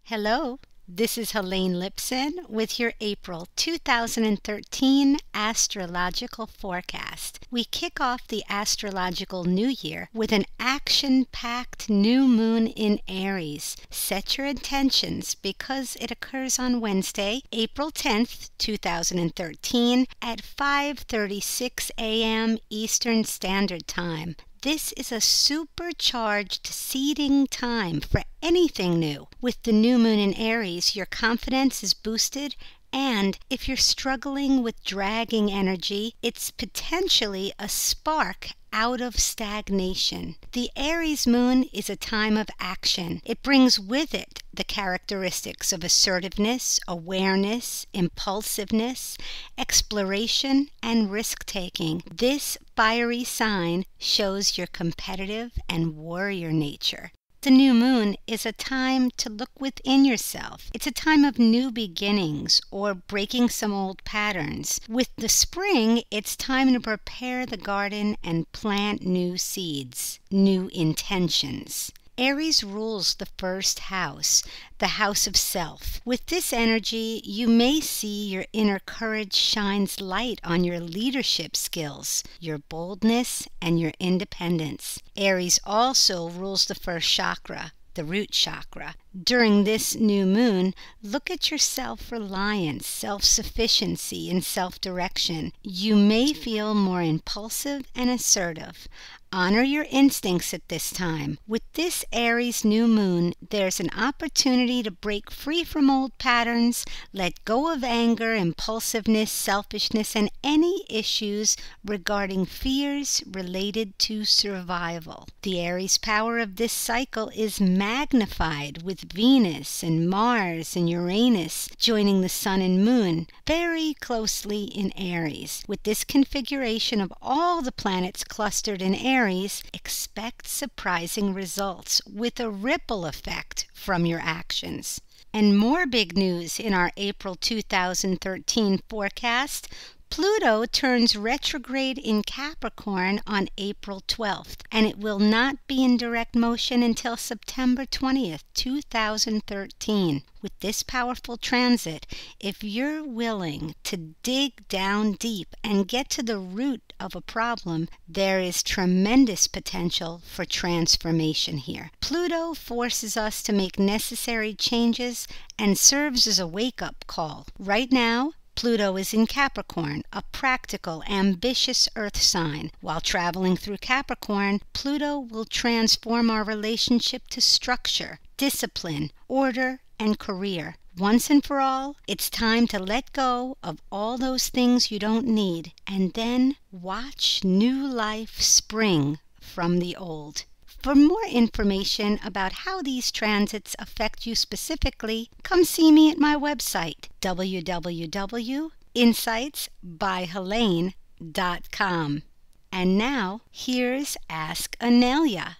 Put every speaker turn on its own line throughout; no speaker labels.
Hello, this is Helane Lipson with your April 2013 Astrological forecast. We kick off the Astrological New Year with an action-packed new moon in Aries. Set your intentions because it occurs on Wednesday, April 10th, 2013 at 5:36 a.m. Eastern Standard Time. This is a supercharged seeding time for anything new. With the new moon in Aries, your confidence is boosted, and if you're struggling with dragging energy, it's potentially a spark out of stagnation. The Aries moon is a time of action. It brings with it the characteristics of assertiveness, awareness, impulsiveness, exploration, and risk-taking. This fiery sign shows your competitive and warrior nature. The new moon is a time to look within yourself. It's a time of new beginnings or breaking some old patterns. With the spring, it's time to prepare the garden and plant new seeds, new intentions. Aries rules the first house, the house of self. With this energy, you may see your inner courage shines light on your leadership skills, your boldness, and your independence. Aries also rules the first chakra, the root chakra. During this new moon, look at your self-reliance, self-sufficiency, and self-direction. You may feel more impulsive and assertive. Honor your instincts at this time. With this Aries new moon, there's an opportunity to break free from old patterns, let go of anger, impulsiveness, selfishness, and any issues regarding fears related to survival. The Aries power of this cycle is magnified with Venus and Mars and Uranus joining the Sun and Moon very closely in Aries. With this configuration of all the planets clustered in Aries, expect surprising results with a ripple effect from your actions. And more big news in our April 2013 forecast. Pluto turns retrograde in Capricorn on April 12th, and it will not be in direct motion until September 20th, 2013. With this powerful transit, if you're willing to dig down deep and get to the root of a problem, there is tremendous potential for transformation here. Pluto forces us to make necessary changes and serves as a wake-up call. Right now, Pluto is in Capricorn, a practical, ambitious earth sign. While traveling through Capricorn, Pluto will transform our relationship to structure, discipline, order, and career. Once and for all, it's time to let go of all those things you don't need and then watch new life spring from the old. For more information about how these transits affect you specifically, come see me at my website, www.insightsbyhelane.com. And now, here's Ask Inelia.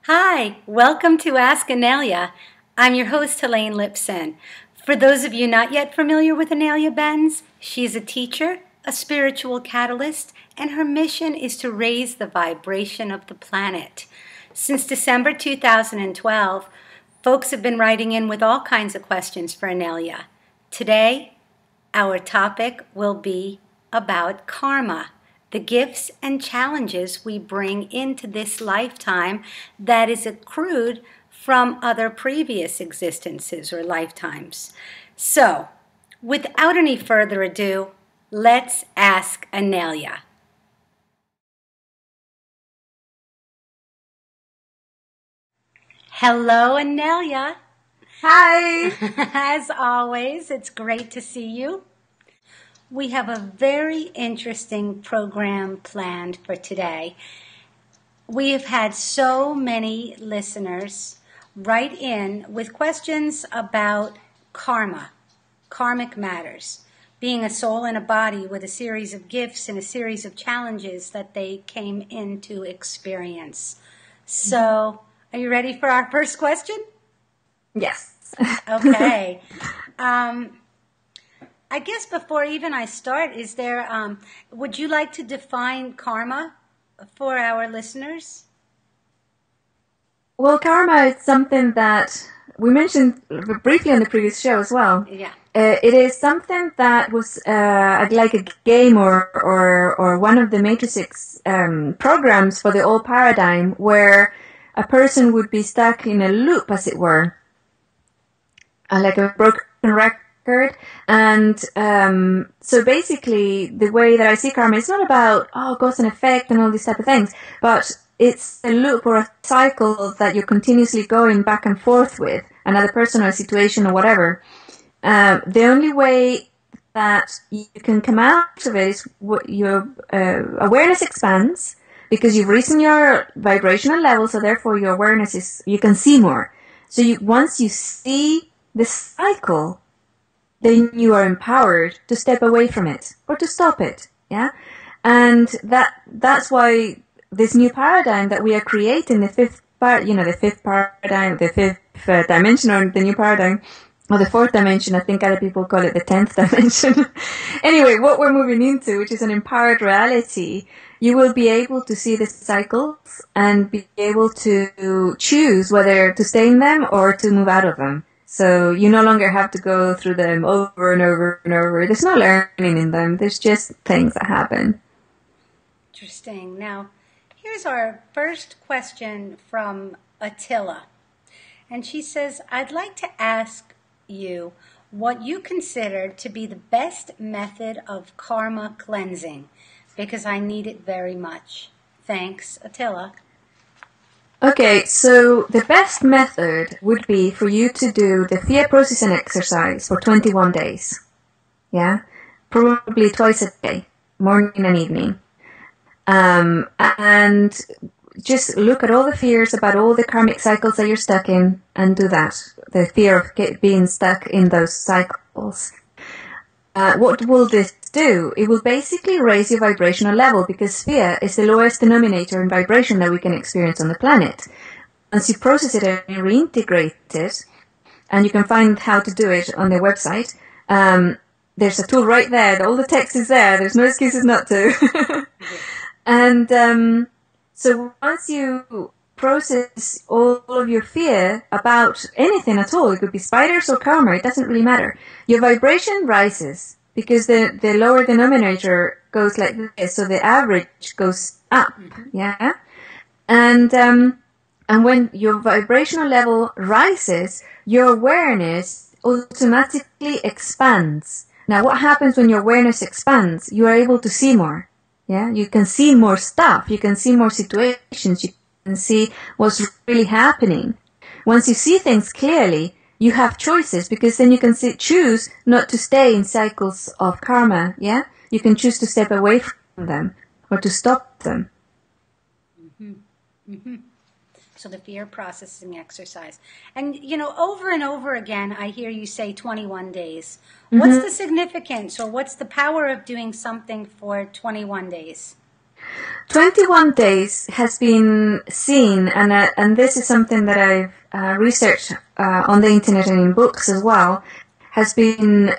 Hi, welcome to Ask Inelia. I'm your host, Helane Lipson. For those of you not yet familiar with Inelia Benz, she's a teacher, a spiritual catalyst, and her mission is to raise the vibration of the planet. Since December 2012, folks have been writing in with all kinds of questions for Inelia. Today, our topic will be about karma, the gifts and challenges we bring into this lifetime that is accrued from other previous existences or lifetimes. So, without any further ado, let's ask Inelia. Hello, Inelia.
Hi.
As always, it's great to see you. We have a very interesting program planned for today. We have had so many listeners write in with questions about karma. karmic matters, being a soul in a body with a series of gifts and a series of challenges that they came in to experience. So, are you ready for our first question?
Yes.
Okay. I guess before even I start, would you like to define karma for our listeners?
Well, karma is something that we mentioned briefly on the previous show as well.
Yeah.
It is something that was like a game or one of the Matrix programs for the old paradigm where a person would be stuck in a loop, as it were, like a broken record. And so basically, the way that I see karma is not about, cause and effect and all these type of things, but it's a loop or a cycle that you're continuously going back and forth with another person or a situation or whatever. The only way that you can come out of it is your awareness expands because you've risen your vibrational level, so therefore your awareness is, you can see more. So once you see the cycle, then you are empowered to step away from it or to stop it. Yeah, and that's why this new paradigm that we are creating, the fifth paradigm, the fifth dimension, or the new paradigm, or the fourth dimension. I think other people call it the 10th dimension. Anyway, what we're moving into, which is an empowered reality, you will be able to see the cycles and be able to choose whether to stay in them or to move out of them. So you no longer have to go through them over and over and over. There's no learning in them. There's just things that happen.
Interesting. Now, here's our first question from Attila. And she says, I'd like to ask you what you consider to be the best method of karma cleansing, because I need it very much. Thanks, Attila.
Okay, so the best method would be for you to do the fear processing exercise for 21 days. Yeah? Probably twice a day, morning and evening. And just look at all the fears about all the karmic cycles that you're stuck in and do that. The fear of being stuck in those cycles. What will this do? It will basically raise your vibrational level because fear is the lowest denominator in vibration that we can experience on the planet. Once you process it and you reintegrate it, and you can find how to do it on their website, there's a tool right there. All the text is there. There's no excuses not to. And so once you process all of your fear about anything at all, it could be spiders or karma, it doesn't really matter. Your vibration rises because the lower denominator goes like this, so the average goes up, yeah? And when your vibrational level rises, your awareness automatically expands. Now, what happens when your awareness expands? You are able to see more. Yeah, you can see more stuff. You can see more situations. You can see what's really happening. Once you see things clearly, you have choices because then you can choose not to stay in cycles of karma. Yeah, you can choose to step away from them or to stop them.
Mm-hmm. Mm-hmm. So the fear processing exercise. And, over and over again, I hear you say 21 days. Mm-hmm. What's the significance or what's the power of doing something for 21 days?
21 days has been seen, and this is something that I've researched on the internet and in books as well, has been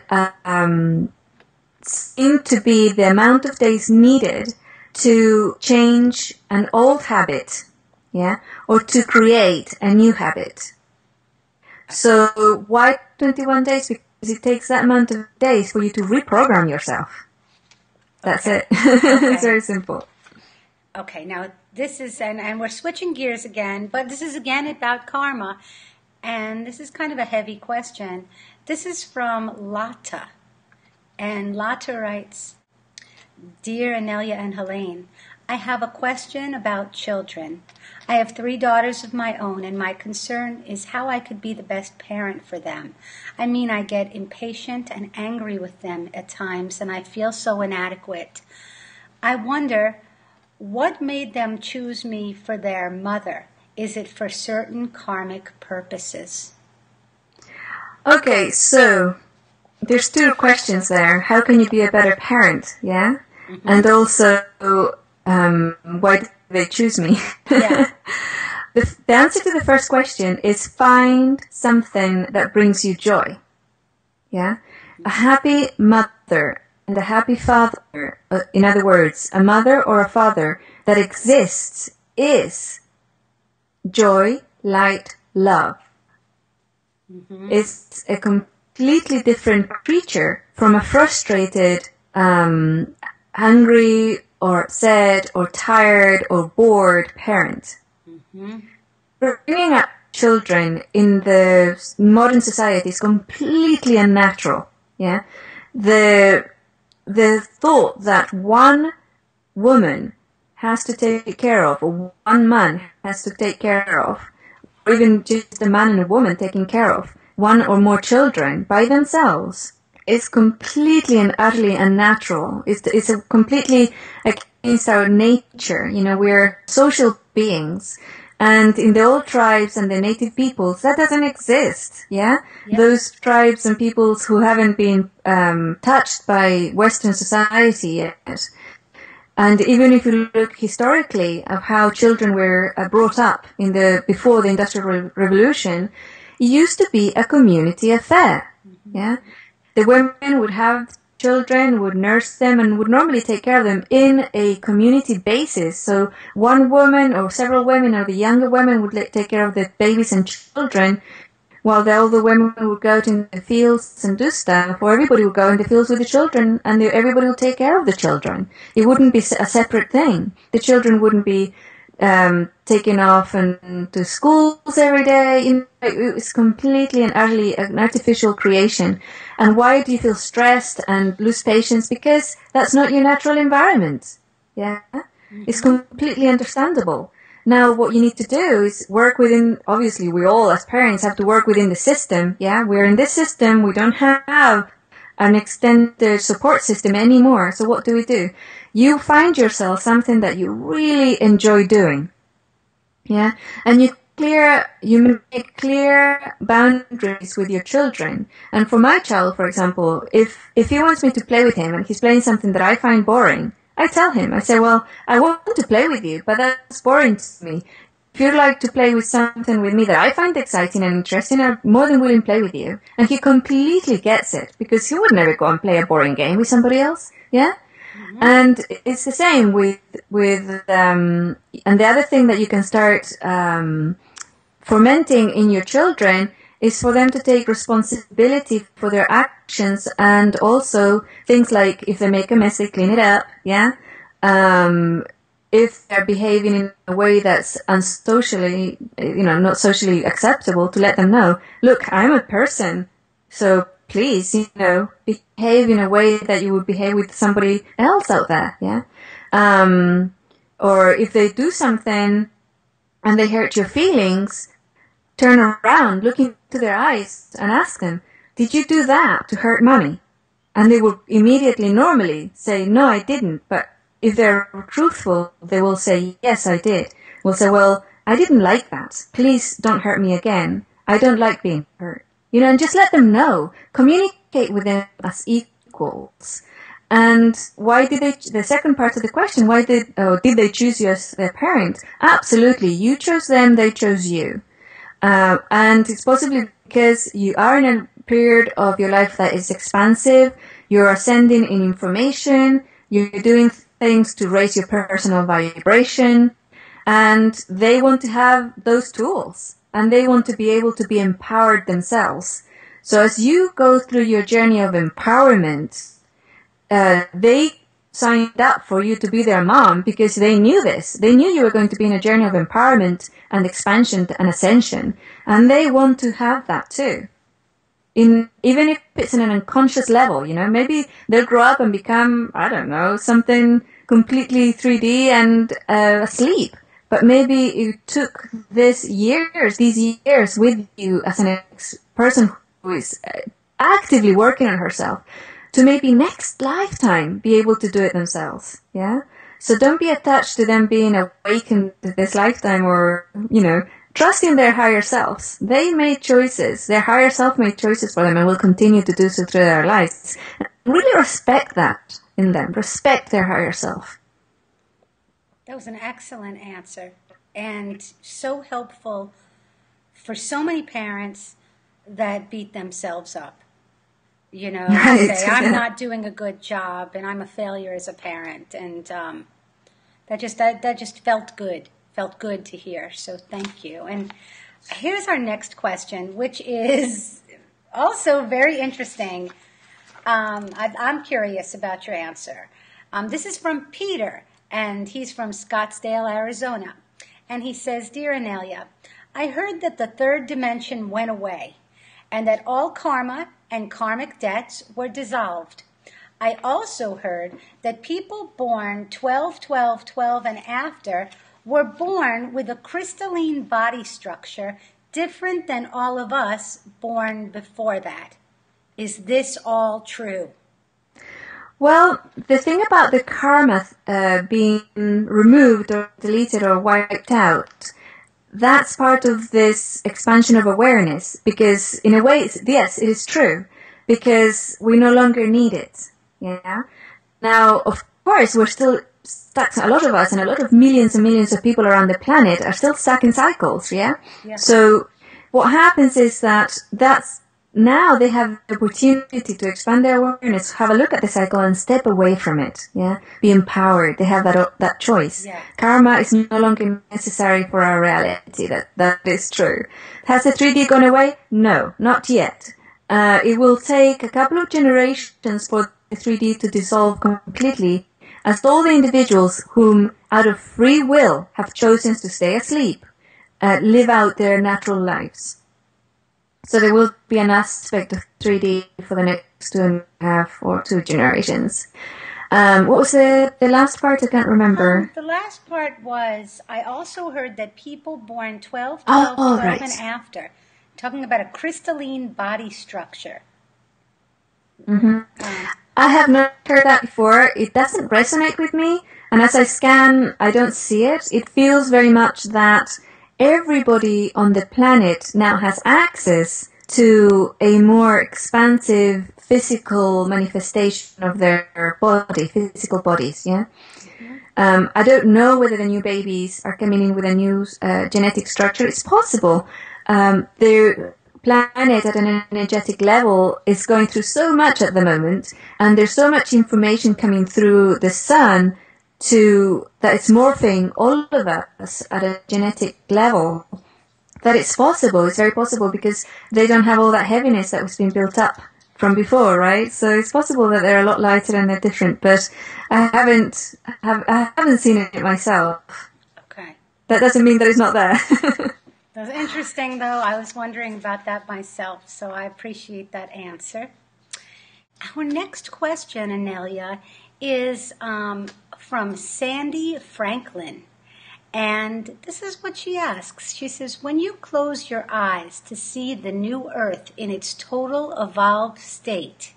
seen to be the amount of days needed to change an old habit. Yeah, or to create a new habit. So why 21 days? Because it takes that amount of days for you to reprogram yourself. That's it.
Okay.
It's very simple.
Okay, now this is, and we're switching gears again, but this is again about karma, and this is kind of a heavy question. This is from Lata, and Lata writes, Dear Inelia and Helane, I have a question about children. I have 3 daughters of my own, and my concern is how I could be the best parent for them. I mean, I get impatient and angry with them at times, and I feel so inadequate. I wonder, what made them choose me for their mother? Is it for certain karmic purposes?
Okay, so there's two questions there. How can you be a better parent? Yeah. Mm-hmm. And also, why did they choose me?
Yeah.
The answer to the first question is find something that brings you joy. Yeah. A happy mother and a happy father, in other words, a mother or a father that exists is joy, light, love. Mm-hmm. It's a completely different creature from a frustrated, hungry or upset or tired or bored parent. Mm-hmm. Bringing up children in the modern society is completely unnatural. Yeah, the thought that one woman has to take care of, or one man has to take care of, or even just a man and a woman taking care of one or more children by themselves is completely and utterly unnatural. It's a completely against our nature. You know, we're social beings. And in the old tribes and the native peoples, that doesn't exist, yeah? Yep. Those tribes and peoples who haven't been touched by Western society yet. And even if you look historically of how children were brought up before the Industrial Revolution, it used to be a community affair, yeah? The women would have children, would nurse them, and would normally take care of them in a community basis. So one woman or several women or the younger women would take care of the babies and children, while the older women would go out in the fields and do stuff, or everybody would go in the fields with the children, and everybody would take care of the children. It wouldn't be a separate thing. The children wouldn't be taken off and to schools every day. It's completely and utterly an artificial creation. And why do you feel stressed and lose patience? Because that's not your natural environment. Yeah? Mm-hmm. It's completely understandable. Now, what you need to do is work within, obviously, we all as parents have to work within the system. Yeah? We're in this system. We don't have an extended support system anymore. So what do? You find yourself something that you really enjoy doing. Yeah? And you make clear boundaries with your children. And for my child, for example, if he wants me to play with him and he's playing something that I find boring, I tell him, I say, well, I want to play with you, but that's boring to me. If you'd like to play with something with me that I find exciting and interesting, I'm more than willing to play with you. And he completely gets it, because he would never go and play a boring game with somebody else. Yeah? Mm-hmm. And it's the same with and the other thing that you can start fomenting in your children is for them to take responsibility for their actions, and also things like if they make a mess, they clean it up, yeah? If they're behaving in a way that's unsocially, not socially acceptable, to let them know, look, I'm a person, so please, behave in a way that you would behave with somebody else out there, yeah? Or if they do something and they hurt your feelings, turn around, look into their eyes and ask them, did you do that to hurt mommy? And they will immediately normally say, no, I didn't. But if they're truthful, they will say, yes, I did. We'll say, well, I didn't like that. Please don't hurt me again. I don't like being hurt. And just let them know. Communicate with them as equals. And why did the second part of the question, did they choose you as their parent? Absolutely. You chose them, they chose you. And it's possibly because you are in a period of your life that is expansive, you're sending in information, you're doing things to raise your personal vibration, and they want to have those tools, and they want to be able to be empowered themselves. So as you go through your journey of empowerment, they signed up for you to be their mom because they knew this. They knew you were going to be in a journey of empowerment and expansion and ascension. And they want to have that too. Even if it's in an unconscious level, maybe they'll grow up and become, I don't know, something completely 3D and asleep. But maybe it took these years with you as a person who is actively working on herself to maybe next lifetime be able to do it themselves, yeah? So don't be attached to them being awakened this lifetime or, trusting their higher selves. They made choices. Their higher self made choices for them and will continue to do so through their lives. Really respect that in them. Respect their higher self.
That was an excellent answer and so helpful for so many parents that beat themselves up. You know,
Right.
say, I'm not doing a good job and I'm a failure as a parent. And that just felt good to hear. So thank you. And here's our next question, which is also very interesting. I'm curious about your answer. This is from Peter, and he's from Scottsdale, Arizona. And he says, Dear Inelia, I heard that the third dimension went away and that all karma and karmic debts were dissolved. I also heard that people born 12, 12, 12 and after were born with a crystalline body structure different than all of us born before that. Is this all true?
Well, the thing about the karma being removed or deleted or wiped out, that's part of this expansion of awareness, because in a way, yes, it is true, because we no longer need it. Yeah. Now, of course, we're still stuck. A lot of us and a lot of millions and millions of people around the planet are still stuck in cycles. Yeah. So what happens is that's now they have the opportunity to expand their awareness, have a look at the cycle and step away from it. Yeah. Be empowered. They have that choice.
Yeah.
Karma is no longer necessary for our reality. That is true. Has the 3D gone away? No, not yet. It will take a couple of generations for the 3D to dissolve completely, as all the individuals whom, out of free will, have chosen to stay asleep, live out their natural lives. So there will be an aspect of 3D for the next 2.5 or 2 generations. What was the last part? I can't remember.
The last part was, I also heard that people born 12, 12, 12
right.
and after, talking about a crystalline body structure.
Mm-hmm. I have not heard that before. It doesn't resonate with me. And as I scan, I don't see it. It feels very much that everybody on the planet now has access to a more expansive physical manifestation of their body, physical bodies, yeah? I don't know whether the new babies are coming in with a new genetic structure. It's possible. The planet at an energetic level is going through so much at the moment, and there's so much information coming through the sun that it's morphing all of us at a genetic level, that it's possible. It's very possible because they don't have all that heaviness that was being built up from before, right? So it's possible that they're a lot lighter and they're different, but I haven't seen it myself.
Okay.
That doesn't mean that it's not there.
That's interesting, though. I was wondering about that myself, so I appreciate that answer. Our next question, Inelia, is from Sandy Franklin. And this is what she asks. She says, when you close your eyes to see the new Earth in its total evolved state,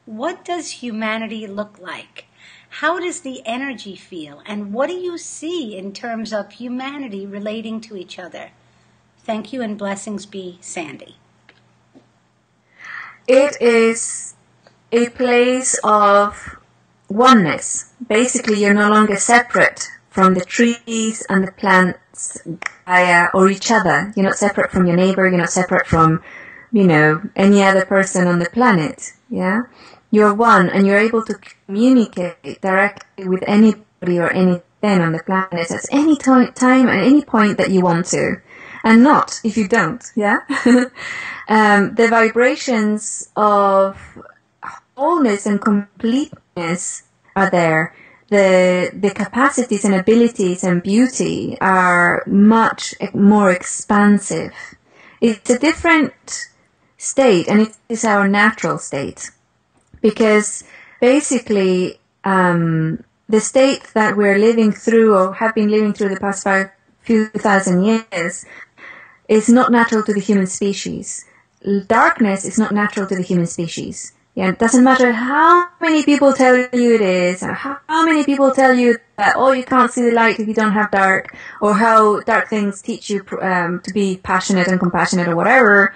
what does humanity look like? How does the energy feel? And what do you see in terms of humanity relating to each other? Thank you and blessings be, Sandy.
It is a place of oneness. Basically, you're no longer separate from the trees and the plants or each other. You're not separate from your neighbor. You're not separate from, any other person on the planet. Yeah, you're one, and you're able to communicate directly with anybody or anything on the planet at any time at any point that you want to. And not if you don't, yeah? The vibrations of wholeness and completeness are there. The capacities and abilities and beauty are much more expansive. It's a different state, and it is our natural state. Because basically, the state that we're living through or have been living through the past few thousand years is not natural to the human species. Darkness is not natural to the human species. Yeah, it doesn't matter how many people tell you it is, or how many people tell you that, oh, you can't see the light if you don't have dark, or how dark things teach you to be passionate and compassionate or whatever.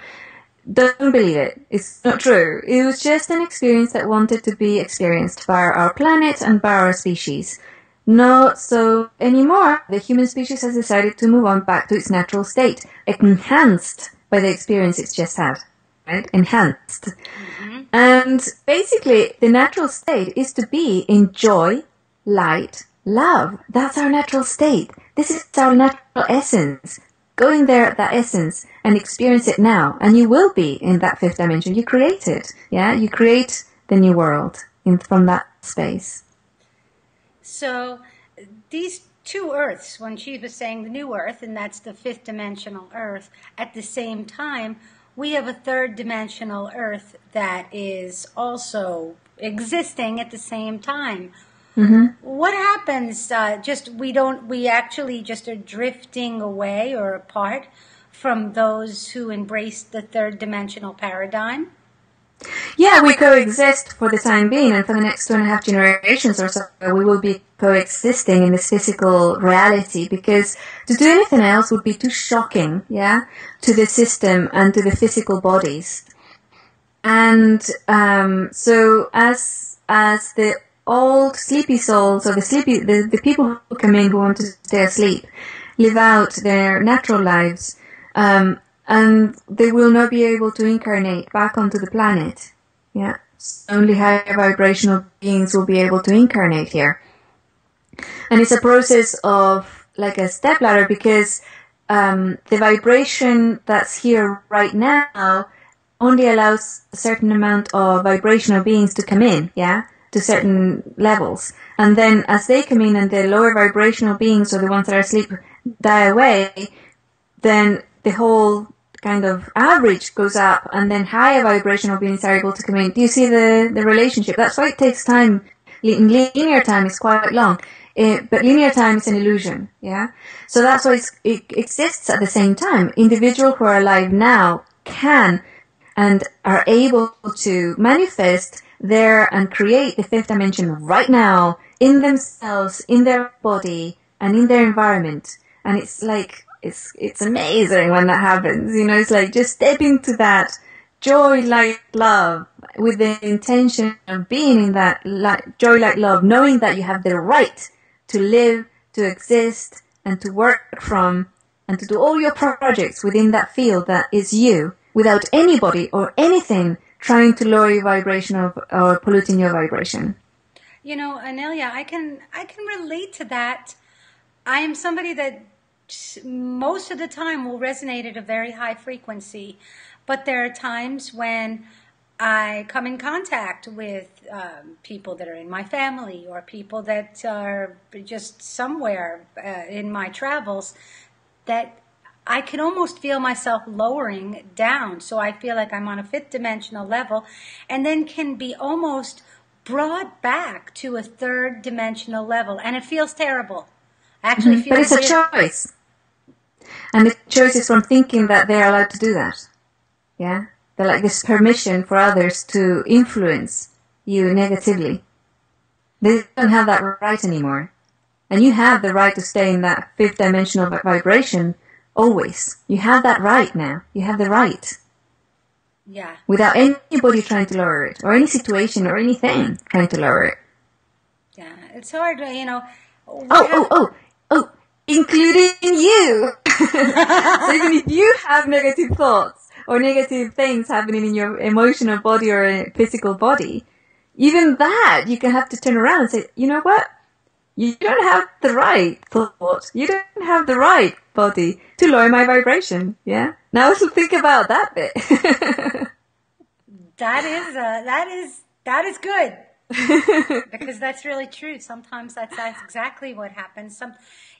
Don't believe it. It's not true. It was just an experience that wanted to be experienced by our planet and by our species. Not so anymore. The human species has decided to move on back to its natural state, enhanced by the experience it's just had. Right? Enhanced. Mm-hmm. And basically, the natural state is to be in joy, light, love. That's our natural state. This is our natural essence. Go in there at that essence and experience it now. And you will be in that fifth dimension. You create it. Yeah? You create the new world from that space.
So these two Earths, when she was saying the new Earth, and that's the fifth dimensional Earth, at the same time, we have a third dimensional Earth that is also existing at the same time. Mm-hmm. What happens? We actually just are drifting away or apart from those who embrace the third dimensional paradigm?
Yeah, we coexist for the time being, and for the next 2.5 generations or so, we will be coexisting in this physical reality, because to do anything else would be too shocking, yeah, to the system and to the physical bodies. And so as the old sleepy souls, or the people who come in who want to stay asleep, live out their natural lives, and they will not be able to incarnate back onto the planet. Yeah, so only higher vibrational beings will be able to incarnate here. And it's a process of like a stepladder, because the vibration that's here right now only allows a certain amount of vibrational beings to come in, yeah, to certain levels. And then as they come in and the lower vibrational beings, or the ones that are asleep, die away, then the whole kind of average goes up, and then higher vibrational beings are able to come in. Do you see the relationship? That's why it takes time. Linear time is quite long, but linear time is an illusion, yeah? So that's why it exists at the same time. Individuals who are alive now can and are able to manifest there and create the fifth dimension right now in themselves, in their body, and in their environment. And it's like, it's amazing when that happens. You know, it's like just step into that joy, light, love, with the intention of being in that joy, light, love, knowing that you have the right to live, to exist, and to work from, and to do all your projects within that field that is you, without anybody or anything trying to lower your vibration or polluting your vibration.
You know, Inelia, I can relate to that. I am somebody that most of the time will resonate at a very high frequency, but there are times when I come in contact with people that are in my family, or people that are just somewhere in my travels, that I can almost feel myself lowering down. So I feel like I'm on a fifth dimensional level, and then can be almost brought back to a third dimensional level, and it feels terrible. I actually feel
but it's a choice. And the choice is from thinking that they're allowed to do that. Yeah? They're like this permission for others to influence you negatively. They don't have that right anymore. And you have the right to stay in that fifth dimensional vibration always. You have that right now. You have the right.
Yeah.
Without anybody trying to lower it, or any situation or anything trying to lower it.
Yeah, it's hard, you know.
Including you. So even if you have negative thoughts or negative things happening in your emotional body or physical body, even that you can have to turn around and say, you know what? You don't have the right thought. You don't have the right body to lower my vibration. Yeah. Now let's think about that bit.
That is good. Because that's really true. Sometimes that's exactly what happens.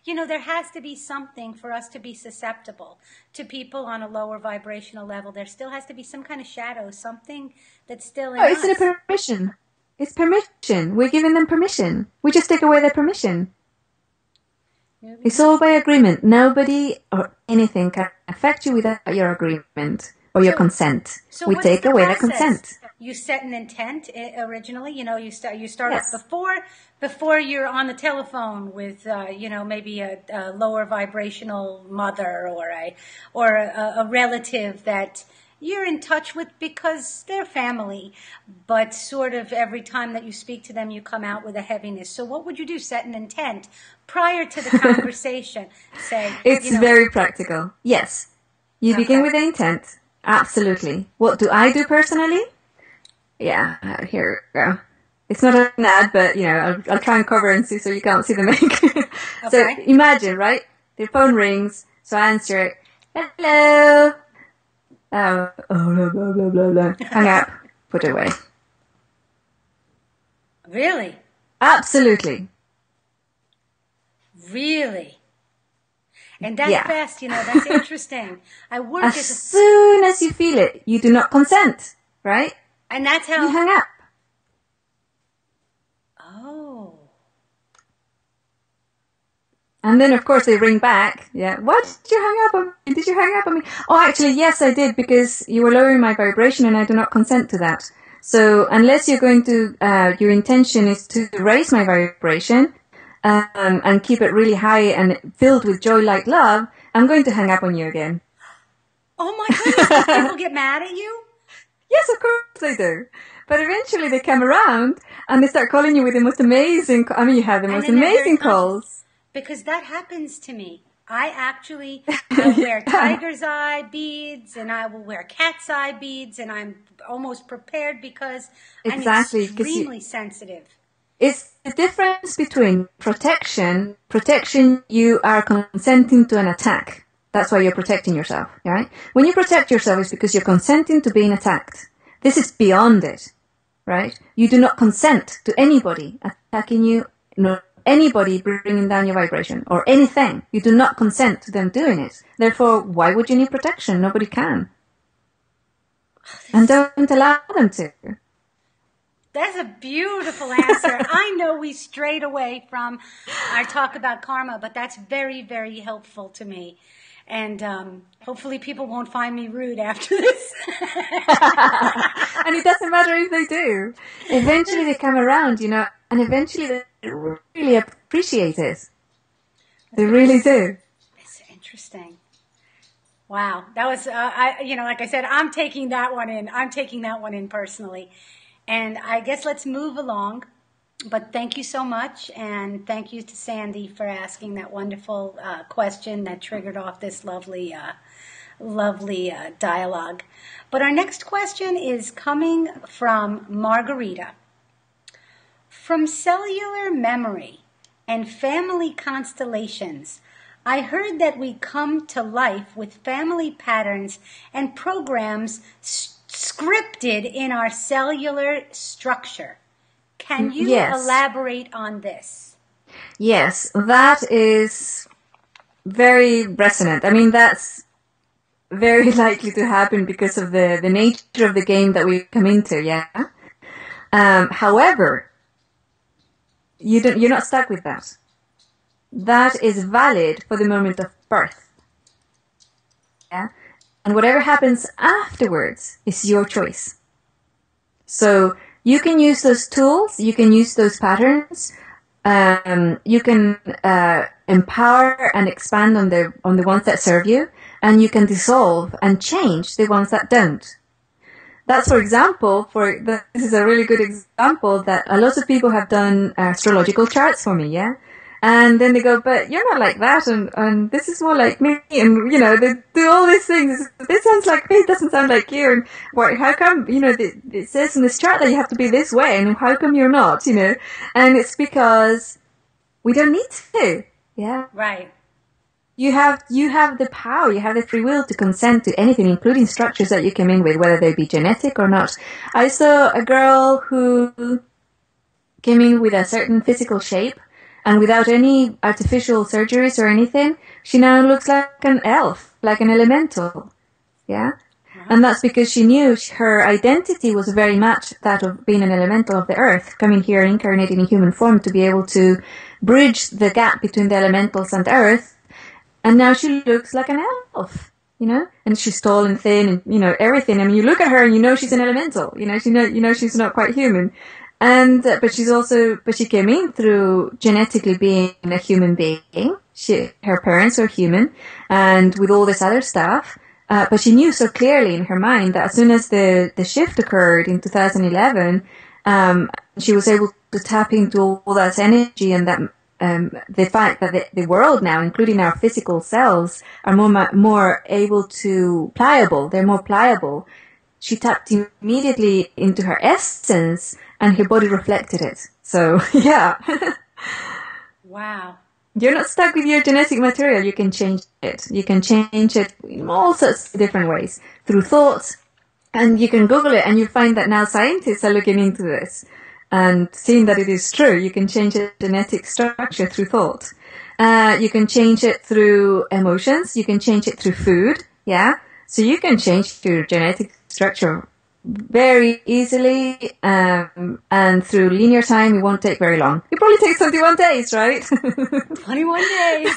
There has to be something for us to be susceptible to people on a lower vibrational level. There still has to be some kind of shadow, something that's still in us.
It's a permission. It's permission. We're giving them permission. We just take away their permission. It's all by agreement. Nobody or anything can affect you without your agreement or your consent.
So
we take away their consent.
you set an intent originally. You start
Yes.
before you're on the telephone with maybe a lower vibrational mother or a relative that you're in touch with because they're family, but sort of every time that you speak to them, you come out with a heaviness. So what would you do? Set an intent prior to the conversation. Say,
It's very practical. Yes. You begin with the intent. Absolutely. What do I do personally? Yeah, here we go. It's not an ad, but, I'll try and cover and see so you can't see the make. So imagine, right? The phone rings, so I answer it. Hello. Oh, blah, blah, blah, blah, blah. Hang up. Put it away.
Really?
Absolutely.
Really? And that fast, that's interesting. I work
as soon as you feel it, you do not consent, right?
And that's how...
You hang up.
Oh.
And then, of course, they ring back. Yeah. What? Did you hang up on me? Did you hang up on me? Oh, actually, yes, I did, because you were lowering my vibration and I do not consent to that. So unless you're going to, your intention is to raise my vibration, and keep it really high and filled with joy like love, I'm going to hang up on you again.
Oh my goodness, do people get mad at you?
Yes, of course they do. But eventually they come around and they start calling you with the most amazing, you have the most amazing calls.
Because that happens to me. I'll wear tiger's eye beads and I will wear cat's eye beads and I'm almost prepared because I'm extremely sensitive.
It's the difference between protection. Protection, you are consenting to an attack. That's why you're protecting yourself, right? When you protect yourself, it's because you're consenting to being attacked. This is beyond it, right? You do not consent to anybody attacking you, nor anybody bringing down your vibration, or anything. You do not consent to them doing it. Therefore, why would you need protection? Nobody can. And don't allow them to.
That's a beautiful answer. I know we strayed away from our talk about karma, but that's very, very helpful to me. And hopefully people won't find me rude after this.
And it doesn't matter if they do. Eventually they come around, and eventually they really appreciate it. They really do.
It's interesting. Wow. That was, like I said, I'm taking that one in. I'm taking that one in personally. And I guess let's move along. But thank you so much. And thank you to Sandy for asking that wonderful question that triggered off this lovely dialogue. But our next question is coming from Margarita. From cellular memory and family constellations, I heard that we come to life with family patterns and programs scripted in our cellular structure. Can you elaborate on this?
Yes, that is very resonant. That's very likely to happen because of the nature of the game that we come into, yeah? However, you're not stuck with that. That is valid for the moment of birth. Yeah? And whatever happens afterwards is your choice. So you can use those tools, you can use those patterns, you can empower and expand on the ones that serve you, and you can dissolve and change the ones that don't. That's, for example, this is a really good example that a lot of people have done astrological charts for me, yeah? And then they go, but you're not like that, and this is more like me, and, they do all these things. This sounds like me, it doesn't sound like you, and how come, it says in this chart that you have to be this way, and how come you're not, And it's because we don't need to, yeah?
Right.
You have the power, you have the free will to consent to anything, including structures that you came in with, whether they be genetic or not. I saw a girl who came in with a certain physical shape, and without any artificial surgeries or anything, she now looks like an elf, like an elemental. Yeah? And that's because she knew her identity was very much that of being an elemental of the earth, coming here incarnating in human form to be able to bridge the gap between the elementals and earth. And now she looks like an elf. you know, and she's tall and thin and, you know, everything. I mean, you look at her and you know she's an elemental, you know she's not quite human. And, but she came in through genetically being a human being. Her parents are human, and with all this other stuff. But she knew so clearly in her mind that as soon as the shift occurred in 2011, she was able to tap into all that energy, and that the fact that the world now, including our physical selves, are more able to pliable. They're more pliable. She tapped immediately into her essence, and her body reflected it. So, yeah.
Wow.
You're not stuck with your genetic material. You can change it. You can change it in all sorts of different ways. Through thoughts. And you can Google it, and you find that now scientists are looking into this and seeing that it is true. You can change a genetic structure through thought. You can change it through emotions. You can change it through food. Yeah. So you can change your genetic structure very easily, and through linear time, it won't take very long. It probably takes 21 days, right?
21 days.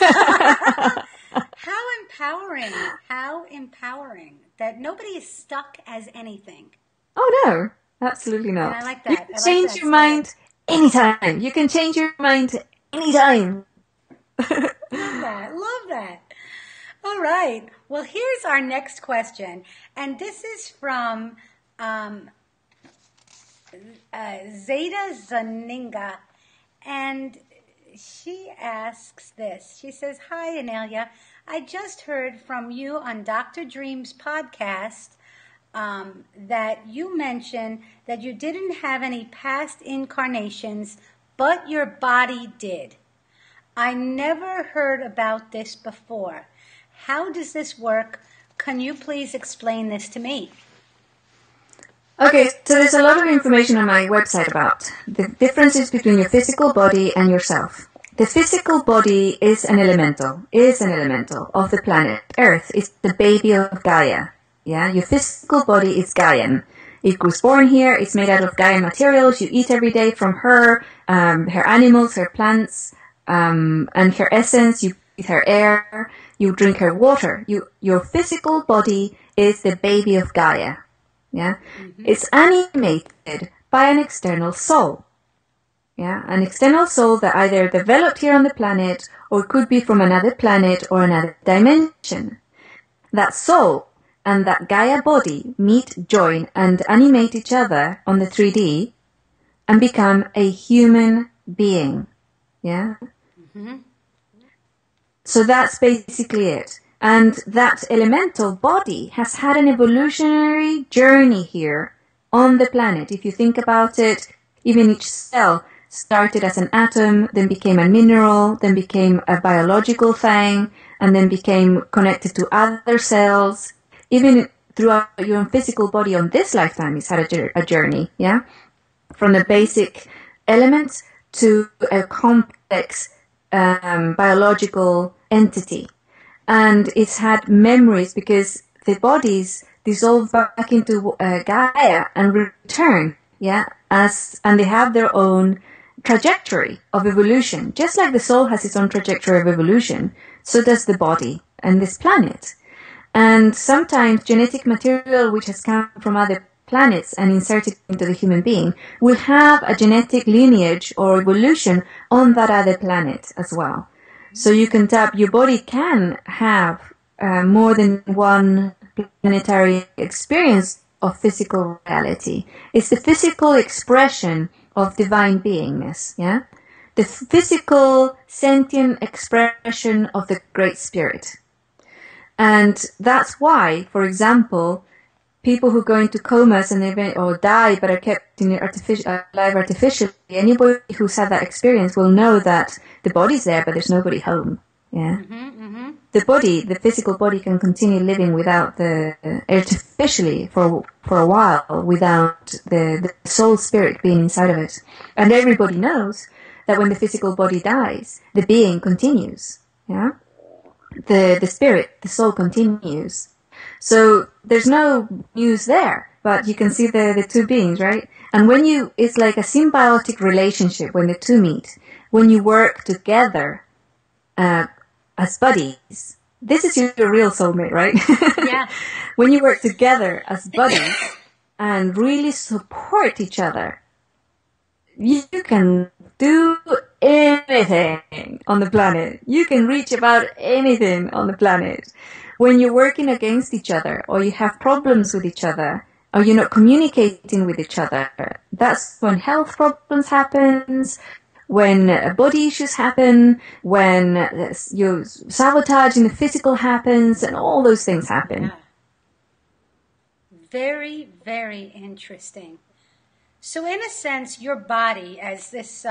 How empowering that nobody is stuck as anything.
Oh, no, absolutely not.
And I like that.
You can change your mind anytime. You can change your mind anytime.
Love that. All right. Well, here's our next question. And this is from Zeta Zaninga. And she asks this. She says, "Hi, Inelia. I just heard from you on Dr. Dream's podcast that you mentioned that you didn't have any past incarnations, but your body did. I never heard about this before. How does this work? Can you please explain this to me?"
Okay, so there's a lot of information on my website about the differences between your physical body and yourself. The physical body is an elemental of the planet Earth. It's the baby of Gaia. Yeah, your physical body is Gaian. It was born here. It's made out of Gaian materials. You eat every day from her animals, her plants, and her essence. You breathe her air. You drink her water. Your physical body is the baby of Gaia. Yeah, It's animated by an external soul. Yeah, an external soul that either developed here on the planet or could be from another planet or another dimension. That soul and that Gaia body meet, join, and animate each other on the 3D and become a human being. Yeah. So that's basically it. And that elemental body has had an evolutionary journey here on the planet. If you think about it, even each cell started as an atom, then became a mineral, then became a biological thing, and then became connected to other cells. Even throughout your own physical body on this lifetime, it's had a journey, yeah? From the basic elements to a complex biological entity. And it's had memories because the bodies dissolve back into Gaia and return, yeah, and they have their own trajectory of evolution. Just like the soul has its own trajectory of evolution, so does the body and this planet. And sometimes genetic material which has come from other planets and inserted into the human being will have a genetic lineage or evolution on that other planet as well. So you can your body can have more than one planetary experience of physical reality. It's the physical expression of divine beingness, yeah? The physical sentient expression of the Great Spirit. And that's why, for example, people who go into comas and or die but are kept in alive artificially, anybody who's had that experience will know that the body's there, but there's nobody home. Yeah. The body, the physical body, can continue living without artificially for a while without the soul spirit being inside of it. And everybody knows that when the physical body dies, the being continues. Yeah. The spirit, the soul continues. So there's no news there, but you can see the two beings, right? And it's like a symbiotic relationship when the two meet. When you work together as buddies, this is your real soulmate, right?
Yeah.
When you work together as buddies and really support each other, you can do anything on the planet. You can reach about anything on the planet. When you're working against each other, or you have problems with each other, or you're not communicating with each other, that's when health problems happens, when body issues happen, when your sabotage in the physical happens, and all those things happen.
Yeah. Very, very interesting. So in a sense, your body, as this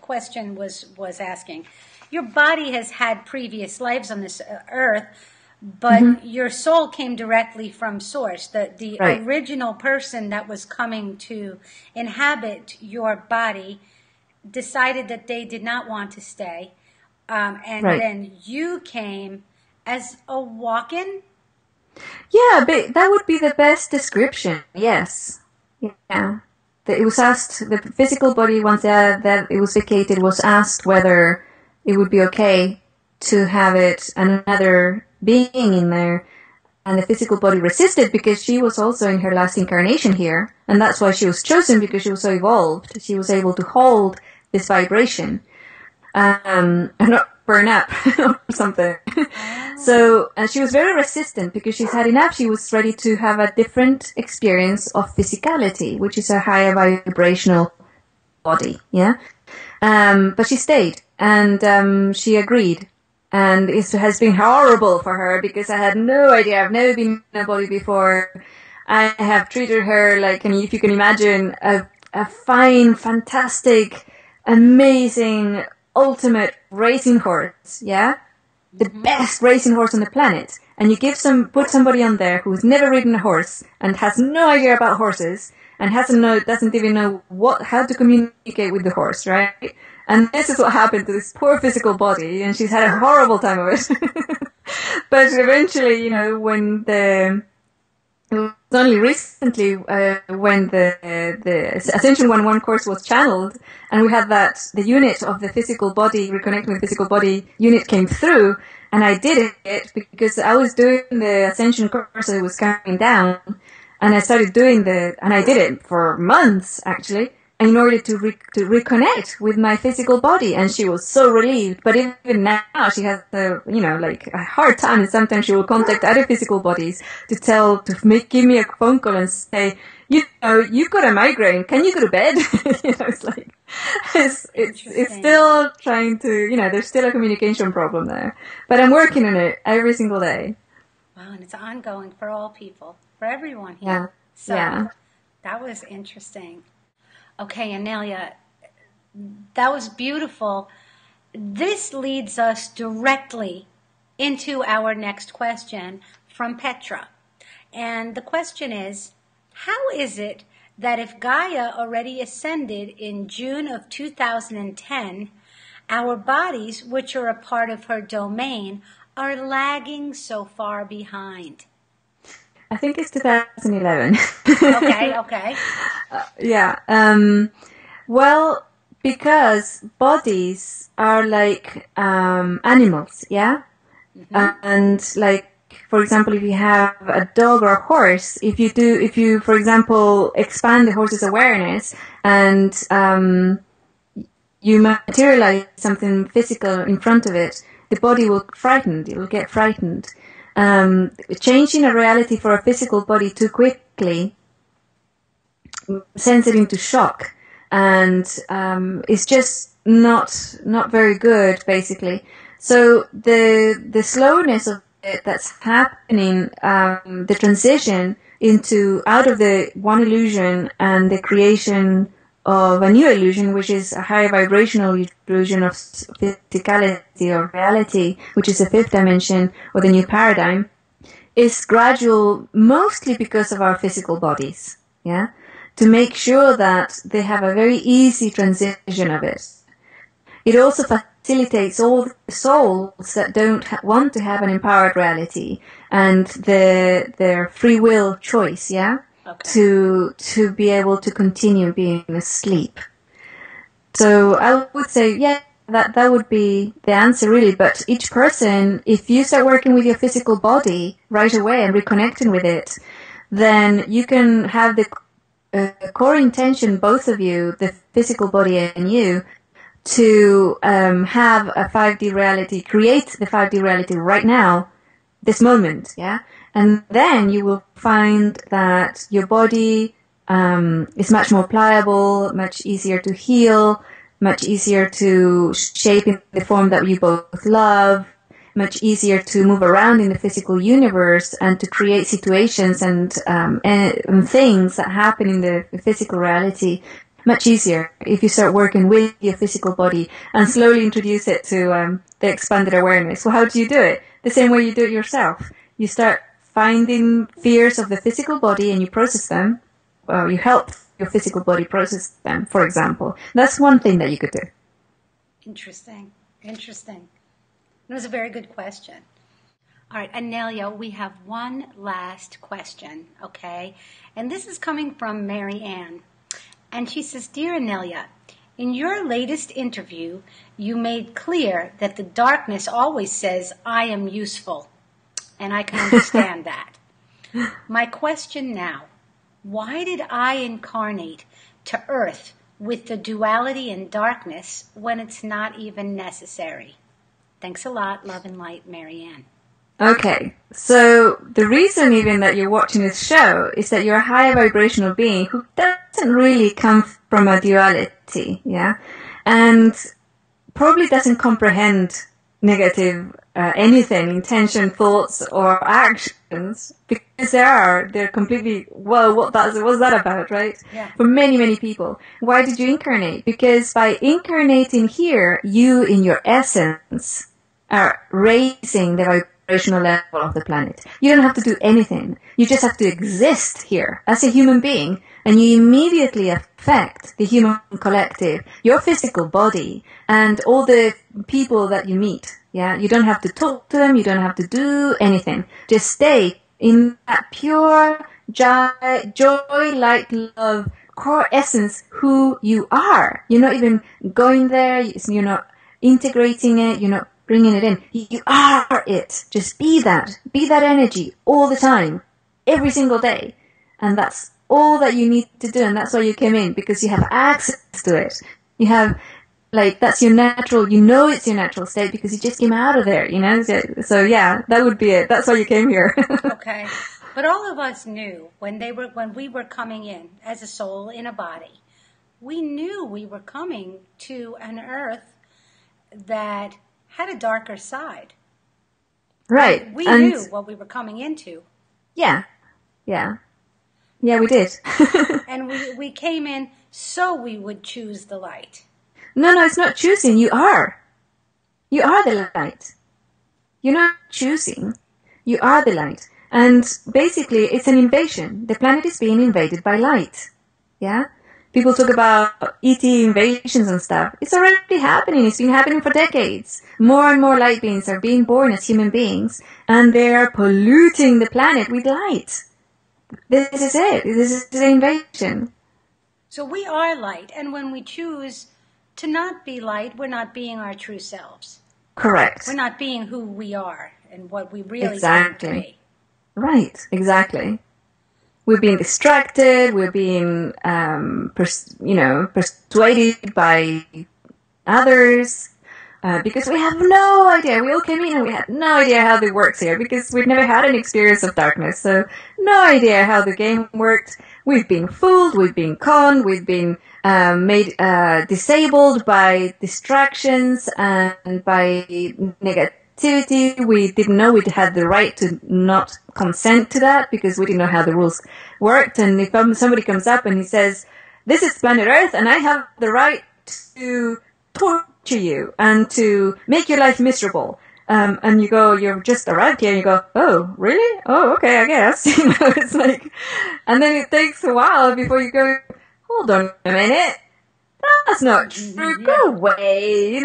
question was asking, your body has had previous lives on this earth, but your soul came directly from source. The
Right.
original person that was coming to inhabit your body decided that they did not want to stay. And
Right.
then you came as a walk-in.
Yeah, but that would be the best description. Yes. Yeah. It was asked, the physical body, once that it was vacated, was asked whether it would be okay to have another being in there. And the physical body resisted because she was also in her last incarnation here. And that's why she was chosen, because she was so evolved. She was able to hold this vibration. And not burn up or something. So, and she was very resistant because she's had enough. She was ready to have a different experience of physicality, which is a higher vibrational body, yeah? But she stayed, and she agreed. And it has been horrible for her because I had no idea. I've never been in a body before. I have treated her like, if you can imagine, a fine, fantastic, amazing, ultimate racing horse, yeah? The best racing horse on the planet. And you put somebody on there who's never ridden a horse and has no idea about horses and doesn't even know how to communicate with the horse, right? And this is what happened to this poor physical body, and she's had a horrible time of it. But eventually, it was only recently when the Ascension 1-1 course was channeled, and we had the unit of the physical body, reconnecting with the physical body unit came through, and I did it because I was doing the Ascension course that was coming down, and I started doing and I did it for months, actually, in order to reconnect with my physical body, and she was so relieved. But even now, she has a hard time, and sometimes she will contact other physical bodies to give me a phone call and say, you've got a migraine. Can you go to bed? It's still trying to, there's still a communication problem there. But I'm working on it every single day.
Wow, and it's ongoing for all people, for everyone here.
Yeah.
So
yeah.
That was interesting. Okay, Inelia, that was beautiful. This leads us directly into our next question from Petra. And the question is, how is it that if Gaia already ascended in June of 2010, our bodies, which are a part of her domain, are lagging so far behind?
I think it's 2011.
Okay.
Yeah. Well, because bodies are like animals, yeah? And for example, if you have a dog or a horse, if you, for example, expand the horse's awareness and you materialize something physical in front of it, the body will get frightened. Changing a reality for a physical body too quickly sends it into shock, and it's just not very good, basically. So the slowness of it that's happening, the transition out of the one illusion and the creation of a new illusion, which is a higher vibrational illusion of physicality or reality, which is the fifth dimension or the new paradigm, is gradual, mostly because of our physical bodies, yeah? To make sure that they have a very easy transition of it. It also facilitates all the souls that don't want to have an empowered reality and their free will choice, yeah? Okay. To be able to continue being asleep. So I would say, yes, that would be the answer really. But each person, if you start working with your physical body right away and reconnecting with it, then you can have the core intention, both of you, the physical body and you, to have a 5D reality, create the 5D reality right now, this moment, yeah? And then you will find that your body is much more pliable, much easier to heal, much easier to shape in the form that you both love, much easier to move around in the physical universe and to create situations and things that happen in the physical reality much easier if you start working with your physical body and slowly introduce it to the expanded awareness. Well, how do you do it? The same way you do it yourself. You start finding fears of the physical body and you process them. Well, you help your physical body process them, for example. That's one thing that you could do.
Interesting. It was a very good question. All right, Inelia, we have one last question, okay? And this is coming from Mary Ann. And she says, Dear Inelia, in your latest interview, you made clear that the darkness always says, I am useful. And I can understand that. My question now, why did I incarnate to Earth with the duality and darkness when it's not even necessary? Thanks a lot. Love and light, Mary Ann.
Okay, so the reason even that you're watching this show is that you're a higher vibrational being who doesn't really come from a duality, yeah? And probably doesn't comprehend negative anything, intention, thoughts, or actions, because they're completely, well, what's that about, right?
Yeah.
For many, many people. Why did you incarnate? Because by incarnating here, you in your essence are raising the vibrational level of the planet. You don't have to do anything. You just have to exist here as a human being, and you immediately affect the human collective, your physical body, and all the people that you meet. Yeah, you don't have to talk to them. You don't have to do anything. Just stay in that pure joy, light, love, core essence, who you are. You're not even going there. You're not integrating it. You're not bringing it in. You are it. Just be that energy all the time, every single day. And that's all that you need to do. And that's why you came in, because you have access to it. You have, that's your natural, it's your natural state because you just came out of there, So yeah, that would be it. That's why you came here.
Okay. But all of us knew when we were coming in as a soul in a body, we knew we were coming to an earth that had a darker side.
Right.
We knew what we were coming into.
Yeah. Yeah, we did.
And we came in so we would choose the light.
No, it's not choosing. You are. You are the light. You're not choosing. You are the light. And basically, it's an invasion. The planet is being invaded by light. Yeah? People talk about ET invasions and stuff. It's already happening. It's been happening for decades. More and more light beings are being born as human beings, and they are polluting the planet with light. This is it. This is the invasion.
So we are light, and when we choose to not be light, we're not being our true selves.
Correct.
We're not being who we are and what we really want to be.
Right, exactly. We're being distracted, we're being, persuaded by others, because we have no idea. We all came in and we had no idea how it works here, because we've never had an experience of darkness, so no idea how the game worked. We've been fooled, we've been conned, we've been made disabled by distractions and by negativity. We didn't know we had the right to not consent to that because we didn't know how the rules worked. And if somebody comes up and he says, this is planet Earth and I have the right to torture you and to make your life miserable. And you go, you've just arrived here and you go, oh, really? Oh, okay, I guess. It's like, and then it takes a while before you go, hold on a minute. That's not true. Yeah. Go away,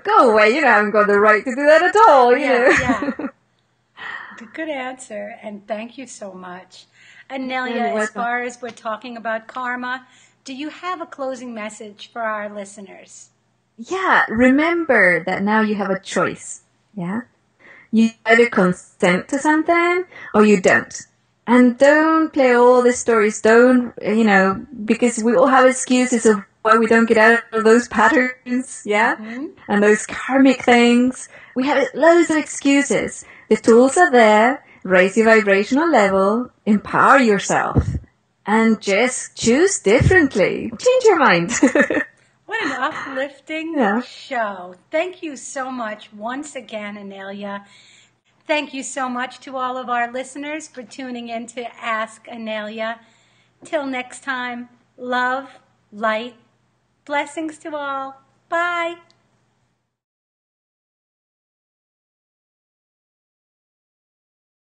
go away. You haven't got the right to do that at all,
Yeah. Good answer, and thank you so much. Inelia, as far as we're talking about karma, do you have a closing message for our listeners?
remember that now you have a choice. Yeah. You either consent to something or you don't. And don't play all the stories. Don't, because we all have excuses of why we don't get out of those patterns. Yeah. Mm-hmm. And those karmic things. We have loads of excuses. The tools are there. Raise your vibrational level. Empower yourself. And just choose differently. Change your mind.
What an uplifting show. Thank you so much once again, Inelia. Thank you so much to all of our listeners for tuning in to Ask Inelia. Till next time, love, light, blessings to all. Bye.